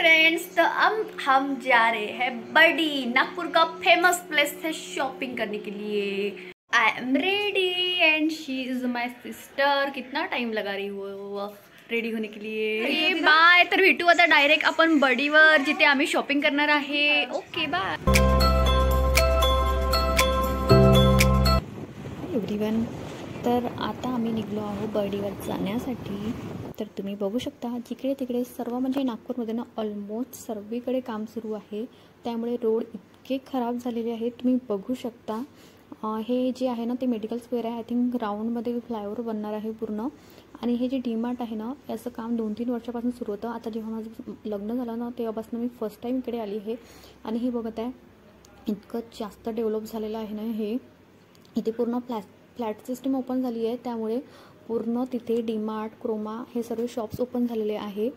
Friends, तो अब हम जा रहे हैं बड़ी नागपुर का फेमस प्लेस है शॉपिंग करने के लिए। I am ready end she is my sister. कितना टाइम लगा रही हो रेडी होने के लिए। बाय, तर भेटू आता डायरेक्ट आपण बडीवर, जिथे आम्ही शॉपिंग करणार आहे। Okay bye everyone. तर आता आम्ही निघलो आहोत बडीवर जाण्यासाठी। तर तुम्ही बघू शकता जिकडे तिकडे सर्व म्हणजे नागपूरमध्ये ना ऑलमोस्ट सर्वीकडे काम सुरू आहे, त्यामुळे रोड इतके खराब झालेले आहेत। तुम्ही बघू शकता हे जे आहे ना ते मेडिकल स्क्वेअर आहे। आय थिंक ग्राउंडमध्ये फ्लायओव्हर बनणार आहे पूर्ण। आणि हे जे डीमार्ट आहे ना याचं काम 2-3 वर्षापासून सुरू होतं। आता जेव्हा माझं लग्न झालं ना तेव्हापासून मी फर्स्ट टाईम इकडे आली आहे। आणि हे बघत आहे इतकं जास्त डेव्हलप झालेलं आहे ना हे। इथे पूर्ण फ्लॅट सिस्टम ओपन झाली आहे, त्यामुळे पूर्ण तिथे डीमार्ट, क्रोमा हे सर्व शॉप्स ओपन झालेले आहे।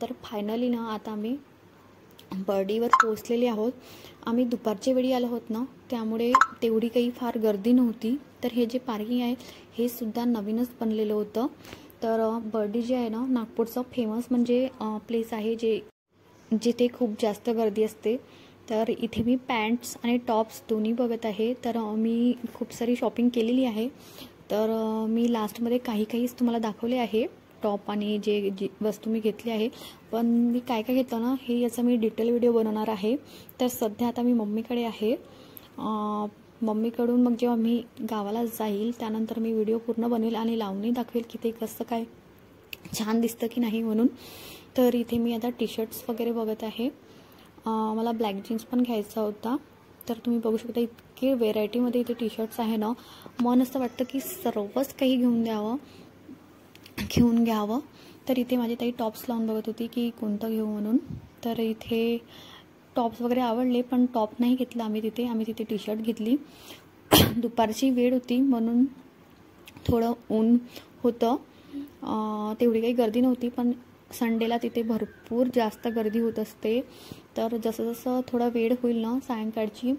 तर फायनली ना आता आम्ही बर्डीवर पोहोचलेले आहोत। आम्ही दुपारच्या वेळी आलो आहोत ना, त्यामुळे तेवढी काही फार गर्दी नव्हती। तर हे जे पार्किंग आहे हे सुद्धा नवीनच बनलेलं होतं। तर बर्डी जे आहे ना नागपूरचं फेमस म्हणजे प्लेस आहे जिथे खूप जास्त गर्दी असते। तर इथे मी पॅन्ट्स आणि टॉप्स दोन्ही बघत आहे। तर मी खूप सारी शॉपिंग केलेली आहे। तर मी लास्टमध्ये काही तुम्हाला दाखवले आहे टॉप आणि जी वस्तू मी घेतली आहे। पण मी काय घेतलं ना हे याचा मी डिटेल व्हिडिओ बनवणार आहे। तर सध्या आता मी मम्मीकडे आहे। मम्मीकडून मग जेव्हा मी गावाला जाईल त्यानंतर मी व्हिडिओ पूर्ण बनवेल आणि लावूनही दाखवेल की ते कसं काय छान दिसतं की नाही म्हणून। तर इथे मी आता टी शर्ट्स वगैरे बघत आहे। मला ब्लॅक जीन्स पण घ्यायचा होता। तर तुम्ही बघू शकता इतके व्हेरायटीमध्ये इथे टी शर्ट्स आहे ना, मन असं वाटतं की सर्वच काही घेऊन घ्यावं। तर इथे माझी ताई टॉप्स लावून बघत होती की कोणतं घेऊ म्हणून। तर इथे टॉप्स वगैरे आवडले पण टॉप नाही घेतला आम्ही तिथे टी शर्ट घेतली। दुपारची वेळ होती म्हणून थोडं ऊन होतं, तेवढी काही गर्दी नव्हती। पण संडेला तिथे भरपूर जास्त गर्दी होत असते। तर जसं थोडा वेळ होईल ना सायंकाळची,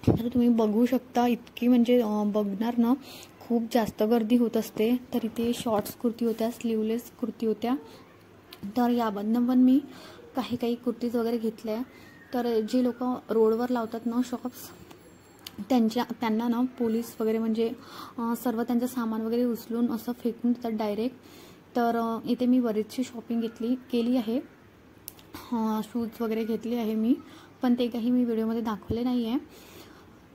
तर तुम्ही बघू शकता इतकी म्हणजे बघणार ना खूप जास्त गर्दी होत असते। तर इथे शॉर्ट्स कुर्ती होत्या, स्लीवलेस कुर्ती होत्या। तर यामधनं पण मी काही कुर्तीज वगैरे घेतल्या। तर जे लोक रोडवर लावतात ना शॉप्स त्यांना ना पोलीस वगैरे म्हणजे सर्व त्यांचं सामान वगैरे उचलून असं फेकून देतात डायरेक्ट। तर इथे मी बरीचशी शॉपिंग केली आहे। शूज वगैरे घेतले आहे मी, पण ते काही मी व्हिडिओमध्ये दाखवले नाही आहे।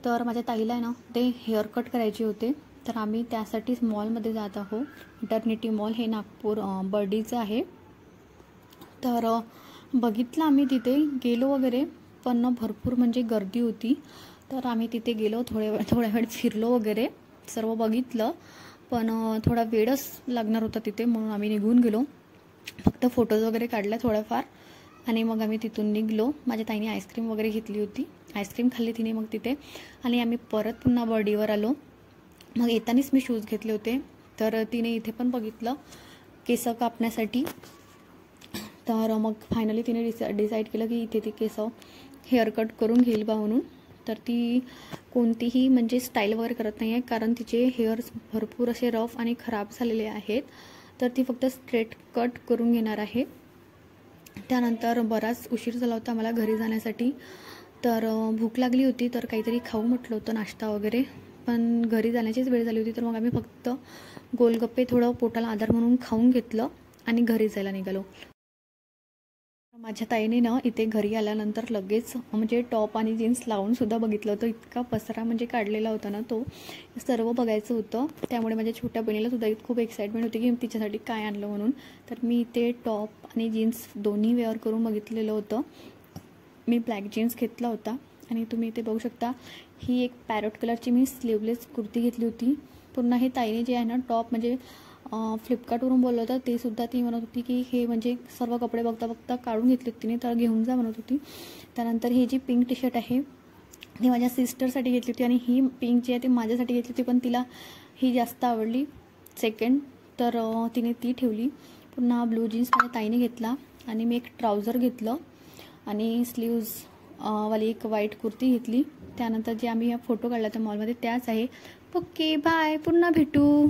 तर माझ्या ताईला आहे ना ते हेअर कट करायचे होते, तर आम्ही त्यासाठीच मॉलमध्ये जात आहोत। इटर्निटी मॉल हे नागपूर बर्डीचं आहे। तर बघितलं आम्ही तिथे गेलो वगैरे, पण भरपूर म्हणजे गर्दी होती। तर आम्ही तिथे गेलो, थोड्या वेळ फिरलो वगैरे, सर्व बघितलं। पण थोडा वेळच लागणार होता तिथे म्हणून आम्ही निघून गेलो। फक्त फोटोज वगैरे काढल्या थोड्याफार आणि मग आम्ही तिथून निघलो। माझ्या ताईने आईस्क्रीम वगैरे घेतली होती, आईस्क्रीम खाल्ली तिने मग तिथे। आणि आम्ही परत पुन्हा बर्डीवर आलो। मग येतानीच मी शूज घेतले होते। तर तिने इथे पण बघितलं केस कापण्यासाठी। तर मग फायनली तिने डिसाईड केलं की इथे ती केस हेअर कट करून घेईल बा म्हणून। तर ती कोणतीही म्हणजे स्टाईल वगैरे करत नाही आहे, कारण तिचे हेअर्स भरपूर असे रफ आणि खराब झालेले आहेत। तर ती फक्त स्ट्रेट कट करून घेणार आहे। त्यानंतर बराच उशीर झाला होता मला घरी जाण्यासाठी। तर भूक लागली होती, तर काहीतरी खाऊ म्हटलं होतं नाश्ता वगैरे, पण घरी जाण्याचीच वेळ झाली होती। तर मग आम्ही फक्त गोलगप्पे थोडं पोटाला आधार म्हणून खाऊन घेतलं आणि घरी जायला निघालो। माझ्या ताईने ना इथे घरी आल्यानंतर लगेच म्हणजे टॉप आणि जीन्स लावून सुद्धा बघितलं होतं। इतका पसरा म्हणजे काढलेला होता ना तो सर्व बघायचं होतं। त्यामुळे माझ्या छोट्या बहिणीला सुद्धा खूप एक्साइटमेंट होती की तिच्यासाठी काय आणलं म्हणून। तर मी इथे टॉप आणि जीन्स दोन्ही वेअर करून बघितलेलं होतं। मी ब्लॅक जीन्स घेतला होता आणि तुम्ही इथे बघू शकता ही एक पॅरोट कलरची मी स्लीवलेस कुर्ती घेतली होती। पुन्हा हे ताईने जे आहे ना टॉप म्हणजे फ्लिपकार्टवरून बोललं होतं, ते सुद्धा ती म्हणत होती की हे म्हणजे सर्व कपडे बघता काढून घेतले तिने, तर घेऊन जा म्हणत होती। त्यानंतर ही जी पिंक टी शर्ट आहे ती माझ्या सिस्टरसाठी घेतली होती आणि ही पिंक जी आहे ती माझ्यासाठी घेतली होती, पण तिला ही जास्त आवडली सेकंड, तर तिने ती ठेवली। पुन्हा ब्लू जीन्स माझ्या ताईने घेतला आणि मी एक ट्राउझर घेतलं आणि स्लीव्ज वाली एक व्हाईट कुर्ती घेतली। त्यानंतर जे आम्ही फोटो काढला त्या मॉलमध्ये त्याच आहे। ओके बाय, पुन्हा भेटू।